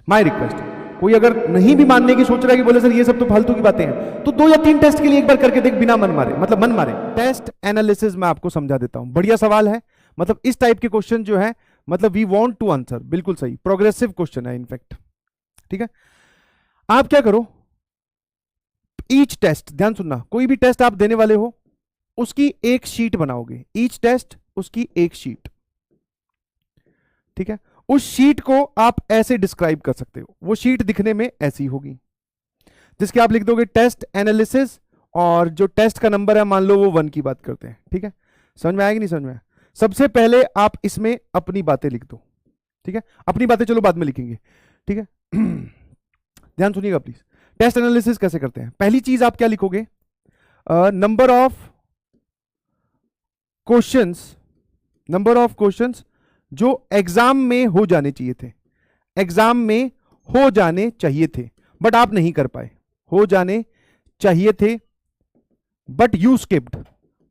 My request. कोई अगर नहीं भी मानने की सोच रहा है कि बोले सर ये सब तो फालतू की बातें हैं, तो 2 या 3 टेस्ट के लिए एक बार करके देख, बिना मन मारे, मतलब मन मारे। टेस्ट एनालिसिस मैं आपको समझा देता हूं, बढ़िया सवाल है, मतलब इस टाइप के क्वेश्चन जो है, मतलब वी वांट टू आंसर, बिल्कुल सही, प्रोग्रेसिव क्वेश्चन है इनफैक्ट। ठीक है, आप क्या करो, ईच टेस्ट, ध्यान सुनना, कोई भी टेस्ट आप देने वाले हो उसकी एक शीट बनाओगे, ईच टेस्ट उसकी एक शीट। ठीक है, उस शीट को आप ऐसे डिस्क्राइब कर सकते हो, वो शीट दिखने में ऐसी होगी, जिसके आप लिख दोगे टेस्ट एनालिसिस, और जो टेस्ट का नंबर है मान लो वो 1 की बात करते हैं। ठीक है, समझ में आएगी नहीं समझ में? सबसे पहले आप इसमें अपनी बातें लिख दो। ठीक है, अपनी बातें चलो बाद में लिखेंगे। ठीक है ध्यान सुनिएगा प्लीज। टेस्ट एनालिसिस कैसे करते हैं, पहली चीज आप क्या लिखोगे, नंबर ऑफ क्वेश्चंस जो एग्जाम में हो जाने चाहिए थे, एग्जाम में हो जाने चाहिए थे बट आप नहीं कर पाए, हो जाने चाहिए थे बट यू स्किप्ड,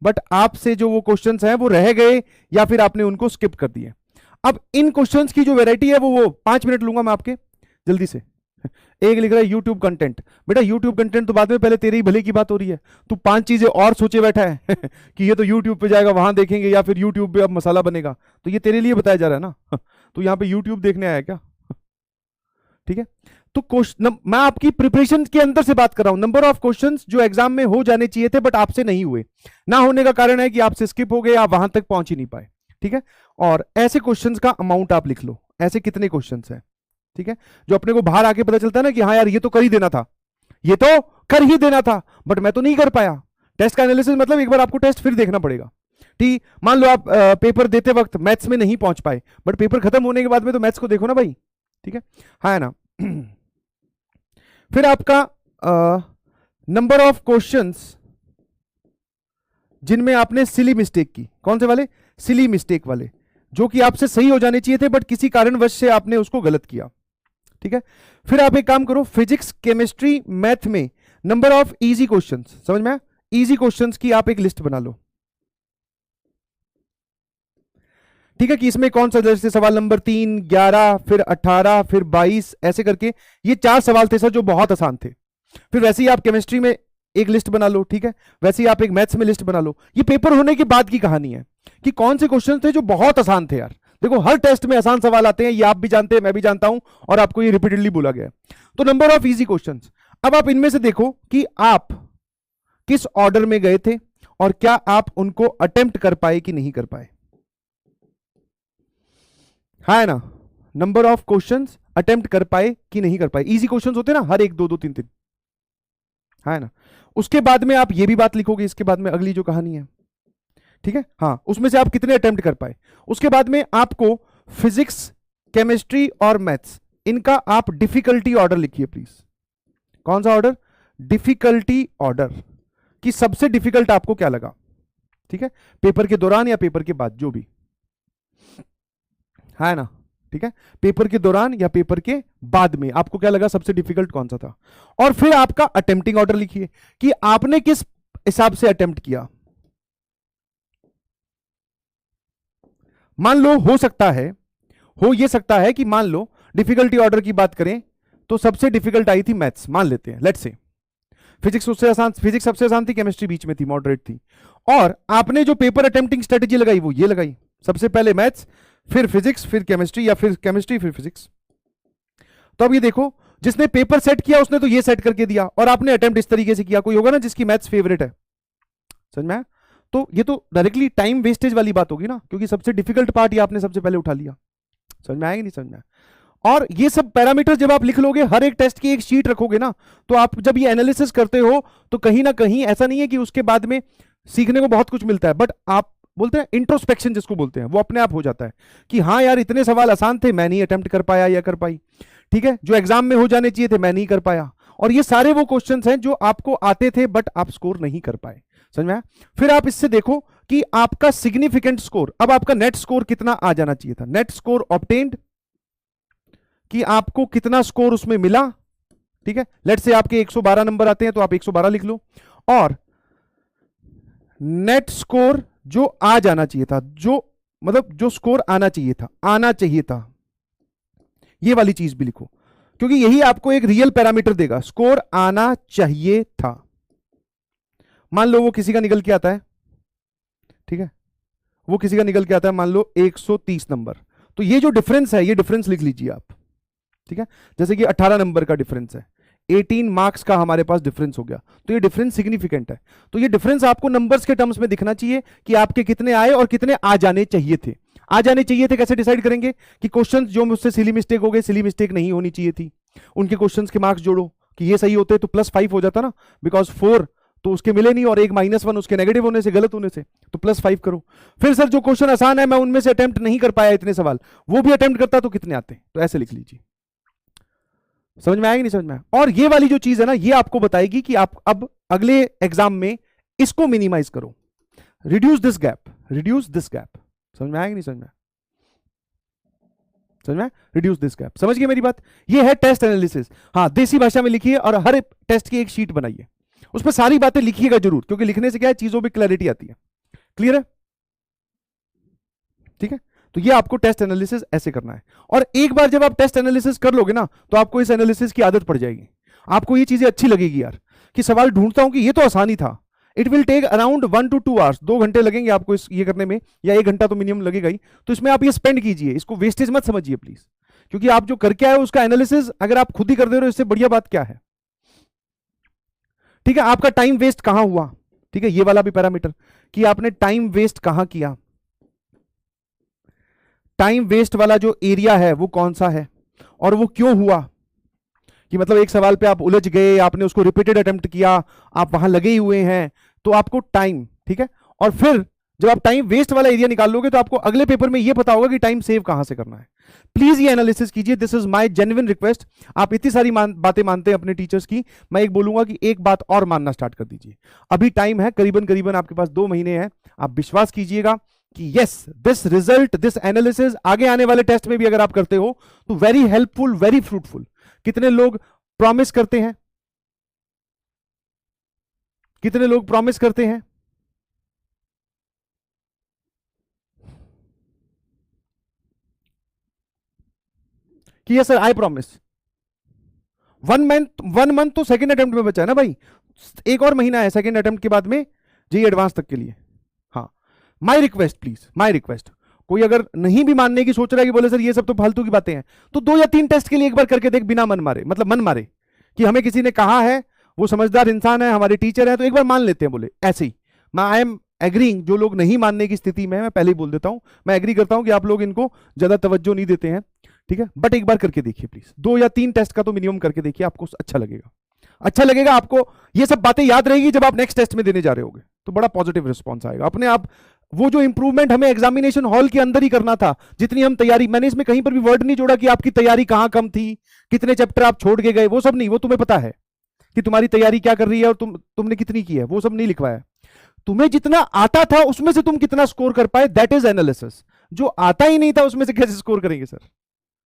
बट आपसे जो वो क्वेश्चंस हैं वो रह गए या फिर आपने उनको स्किप कर दिए। अब इन क्वेश्चंस की जो वैरायटी है वो 5 मिनट लूंगा मैं आपके, जल्दी से। एक लिख रहा है यूट्यूब कंटेंट, बेटा यूट्यूब कंटेंट तो बाद में, पहले तेरे ही भले की बात हो रही है, तू 5 चीजें और सोचे बैठा है कि ये तो यूट्यूब पे जाएगा वहां देखेंगे, या फिर यूट्यूब पे अब मसाला बनेगा, तो ये तेरे लिए बताया जा रहा है ना तो यहाँ पे यूट्यूब देखने आया क्या ठीक है, तो क्वेश्चन मैं आपकी प्रिपरेशन के अंदर से बात कर रहा हूं, नंबर ऑफ क्वेश्चंस जो एग्जाम में हो जाने चाहिए थे बट आपसे नहीं हुए, ना होने का कारण है कि आपसे स्किप हो गए, आप वहां तक पहुंच ही नहीं पाए। ठीक है, और ऐसे क्वेश्चंस का अमाउंट आप लिख लो, ऐसे कितने क्वेश्चंस हैं। ठीक है, जो अपने को बाहर आके पता चलता है ना कि हाँ यार ये तो कर ही देना था, ये तो कर ही देना था बट मैं तो नहीं कर पाया। टेस्ट का एनालिसिस मतलब एक बार आपको टेस्ट फिर देखना पड़ेगा। ठीक, मान लो आप पेपर देते वक्त मैथ्स में नहीं पहुंच पाए, बट पेपर खत्म होने के बाद में तो मैथ्स को देखो ना भाई। ठीक है, हाँ है ना फिर आपका नंबर ऑफ क्वेश्चंस जिनमें आपने सिली मिस्टेक की, कौन से वाले, सिली मिस्टेक वाले, जो कि आपसे सही हो जाने चाहिए थे बट किसी कारणवश से आपने उसको गलत किया। ठीक है, फिर आप एक काम करो, फिजिक्स केमिस्ट्री मैथ में नंबर ऑफ इजी क्वेश्चंस, समझ में, इजी क्वेश्चंस की आप एक लिस्ट बना लो। ठीक है, कि इसमें कौन सा, जैसे सवाल नंबर 3, 11, फिर 18, फिर 22, ऐसे करके ये 4 सवाल थे सर जो बहुत आसान थे। फिर वैसे ही आप केमिस्ट्री में एक लिस्ट बना लो। ठीक है, वैसे ही आप एक मैथ्स में लिस्ट बना लो। ये पेपर होने के बाद की कहानी है कि कौन से क्वेश्चन थे जो बहुत आसान थे यार। देखो हर टेस्ट में आसान सवाल आते हैं, ये आप भी जानते हैं, मैं भी जानता हूं, और आपको ये रिपीटेडली बोला गया। तो नंबर ऑफ इजी क्वेश्चंस, अब आप इनमें से देखो कि आप किस ऑर्डर में गए थे और क्या आप उनको अटेम्प्ट कर पाए कि नहीं कर पाए। हाँ है ना, नंबर ऑफ क्वेश्चंस अटेम्प्ट कर पाए कि नहीं कर पाए। इजी क्वेश्चंस होते हैं ना, हर एक 2 2 3 3, हाँ है ना। उसके बाद में आप ये भी बात लिखोगे, इसके बाद में अगली जो कहानी है, ठीक है, हाँ, उसमें से आप कितने अटेम्प्ट कर पाए। उसके बाद में आपको फिजिक्स केमिस्ट्री और मैथ्स, इनका आप डिफिकल्टी ऑर्डर लिखिए प्लीज। कौन सा ऑर्डर, डिफिकल्टी ऑर्डर, कि सबसे डिफिकल्ट आपको क्या लगा। ठीक है, पेपर के दौरान या पेपर के बाद, जो भी, है ना। ठीक है, पेपर के दौरान या पेपर के बाद में आपको क्या लगा, सबसे डिफिकल्ट कौन सा था। और फिर आपका अटेम्प्टिंग ऑर्डर लिखिए कि आपने किस हिसाब से अटेम्प्ट किया। मान लो हो सकता है, हो ये सकता है कि मान लो डिफिकल्टी ऑर्डर की बात करें तो सबसे डिफिकल्ट आई थी मैथ्स, मान लेते हैं, लेट्स से। फिजिक्स उससे आसान, फिजिक्स सबसे आसान थी, केमिस्ट्री बीच में थी, मॉडरेट थी, और आपने जो पेपर अटेम्प्टिंग स्ट्रेटेजी लगाई वो ये लगाई, सबसे पहले मैथ्स, फिर फिजिक्स, फिर केमिस्ट्री, या फिर केमिस्ट्री फिर फिजिक्स। तो अब ये देखो, जिसने पेपर सेट किया उसने तो ये सेट करके दिया, और आपने अटेम्प्ट इस तरीके से किया। कोई होगा ना जिसकी मैथ्स फेवरेट है, समझ में आया? तो ये तो डायरेक्टली टाइम वेस्टेज वाली बात होगी ना, क्योंकि सबसे डिफिकल्ट पार्ट ये आपने सबसे पहले उठा लिया। समझ में आएगा नहीं समझ में? और ये सब पैरामीटर जब आप लिख लोगे, हर एक टेस्ट की एक शीट रखोगे ना, तो आप जब ये एनालिसिस करते हो तो कहीं ना कहीं ऐसा नहीं है कि उसके बाद में सीखने को बहुत कुछ मिलता है, बट आप बोलते हैं इंट्रोस्पेक्शन जिसको बोलते हैं, वो अपने आप हो जाता है कि हाँ यार इतने सवाल आसान थे, मैं नहीं अटेम्प्ट कर पाया या कर पाई। ठीक है, जो एग्जाम में हो जाने चाहिए थे मैं नहीं कर पाया, और ये सारे वो क्वेश्चंस हैं जो आपको आते थे बट आप स्कोर नहीं कर पाए। समझ में आया? फिर आप इससे देखो कि आपका सिग्निफिकेंट स्कोर, अब आपका नेट स्कोर कितना आ जाना चाहिए था, नेट स्कोर ऑब्टेन्ड, कि आपको कितना स्कोर उसमें मिला। ठीक है, लेट्स से आपके 112 नंबर आते हैं तो आप 112 लिख लो, और नेट स्कोर जो आ जाना चाहिए था, जो मतलब जो स्कोर आना चाहिए था, ये वाली चीज भी लिखो। क्योंकि यही आपको एक रियल पैरामीटर देगा, स्कोर आना चाहिए था। मान लो वो किसी का निकल के आता है, ठीक है, वो किसी का निकल के आता है मान लो 130 नंबर, तो ये जो डिफरेंस है ये डिफरेंस लिख लीजिए आप, ठीक है। जैसे कि 18 नंबर का डिफरेंस है, 18 मार्क्स का हमारे पास डिफरेंस हो गया, तो ये डिफरेंस सिग्निफिकेंट है। तो ये डिफरेंस आपको नंबर्स के टर्म्स में दिखना चाहिए कि आपके कितने आए और कितने आ जाने चाहिए थे। आ जाने चाहिए थे कैसे डिसाइड करेंगे कि क्वेश्चन जो मुझसे सिली मिस्टेक हो गए, सिली मिस्टेक नहीं होनी चाहिए थी, उनके क्वेश्चंस के मार्क्स जोड़ो कि ये सही होते तो +5 हो जाता ना, बिकॉज 4 तो उसके मिले नहीं और एक -1 उसके नेगेटिव होने से, गलत होने से, तो +5 करो। फिर सर जो क्वेश्चन आसान है मैं उनमें से अटेम्प्ट नहीं कर पाया इतने सवाल, वो भी अटेम्प्ट करता तो कितने आते, तो ऐसे लिख लीजिए। समझ में आएगी नहीं समझ में आया? और ये वाली जो चीज है ना ये आपको बताएगी कि आप अब अगले एग्जाम में इसको मिनिमाइज करो, reduce this gap, reduce this gap. समझ में आएगी नहीं समझ में? समझ में? रिड्यूस दिस गैप, समझ गए मेरी बात? ये है टेस्ट एनालिसिस। हाँ, देसी भाषा में लिखिए और हर टेस्ट की एक शीट बनाइए, उस पर सारी बातें लिखिएगा जरूर, क्योंकि लिखने से क्या है चीजों में क्लैरिटी आती है। क्लियर है? ठीक है, तो ये आपको टेस्ट एनालिसिस ऐसे करना है। और एक बार जब आप टेस्ट एनालिसिस कर लोगे ना तो आपको इस एनालिसिस की आदत पड़ जाएगी, आपको ये चीजें अच्छी लगेगी यार, कि सवाल ढूंढता हूं कि ये तो आसानी था। It will take around 1 to 2 hours, 2 घंटे लगेंगे आपको इस ये करने में, या 1 घंटा तो मिनिमम लगेगा ही। तो इसमें आप ये स्पेंड कीजिए, इसको वेस्टेज मत समझिए प्लीज, क्योंकि आप जो करके आए उसका एनालिसिस अगर आप खुद ही कर दे रहे हो इससे बढ़िया बात क्या है। ठीक है, आपका टाइम वेस्ट कहां हुआ, ठीक है, ये वाला भी पैरामीटर कि आपने टाइम वेस्ट कहां किया, टाइम वेस्ट वाला जो एरिया है वो कौन सा है और वो क्यों हुआ, कि मतलब एक सवाल पे आप उलझ गए, आपने उसको रिपीटेड अटेम्प्ट किया, आप वहां लगे ही हुए हैं, तो आपको टाइम, ठीक है। और फिर जब आप टाइम वेस्ट वाला एरिया निकाल लोगे तो आपको अगले पेपर में ये पता होगा कि टाइम सेव कहां से करना है। प्लीज ये एनालिसिस कीजिए, this is my genuine request. आप इतनी सारी बातें मानते हैं अपने टीचर्स की, मैं एक बोलूंगा कि एक बात और मानना स्टार्ट कर दीजिए। अभी टाइम है करीबन करीबन आपके पास 2 महीने हैं, आप विश्वास कीजिएगा कि yes this result, this analysis आगे आने वाले टेस्ट में भी अगर आप करते हो तो वेरी हेल्पफुल, वेरी फ्रूटफुल। कितने लोग प्रॉमिस करते हैं, कितने लोग प्रॉमिस करते हैं कि yes sir I promise? 1 month तो सेकंड अटेम्प्ट में बचा है ना भाई, एक और महीना है सेकंड अटेम्प्ट के बाद में जी एडवांस तक के लिए। हाँ, my request please, my request, कोई अगर नहीं भी मानने की सोच रहा है कि बोले सर ये सब तो फालतू की बातें हैं, तो 2 या 3 टेस्ट के लिए एक बार करके देख, बिना मन मारे, मतलब मन मारे कि हमें किसी ने कहा है, वो समझदार इंसान है, हमारे टीचर है, तो एक बार मान लेते हैं, बोले ऐसे ही। मैं आई एम एग्रीइंग, जो लोग नहीं मानने की स्थिति में है मैं पहले ही बोल देता हूं, मैं एग्री करता हूं कि आप लोग इनको ज्यादा तवज्जो नहीं देते हैं, ठीक है, बट एक बार करके देखिए प्लीज, 2 या 3 टेस्ट का तो मिनिमम करके देखिए, आपको अच्छा लगेगा, अच्छा लगेगा। आपको ये सब बातें याद रहेगी जब आप नेक्स्ट टेस्ट में देने जा रहे होगे, तो बड़ा पॉजिटिव रिस्पॉन्स आएगा अपने आप। वो जो इंप्रूवमेंट हमें एग्जामिनेशन हॉल के अंदर ही करना था, जितनी हम तैयारी, मैंने इसमें कहीं पर भी वर्ड नहीं जोड़ा कि आपकी तैयारी कहां कम थी, कितने चैप्टर आप छोड़ के गए, वो सब नहीं, वो तुम्हें पता है कि तुम्हारी तैयारी क्या कर रही है और तुमने कितनी की है, वो सब नहीं लिखवाया। तुम्हें जितना आता था उसमें से तुम कितना स्कोर कर पाए, दैट इज एनालिसिस। जो आता ही नहीं था उसमें से कैसे स्कोर करेंगे सर?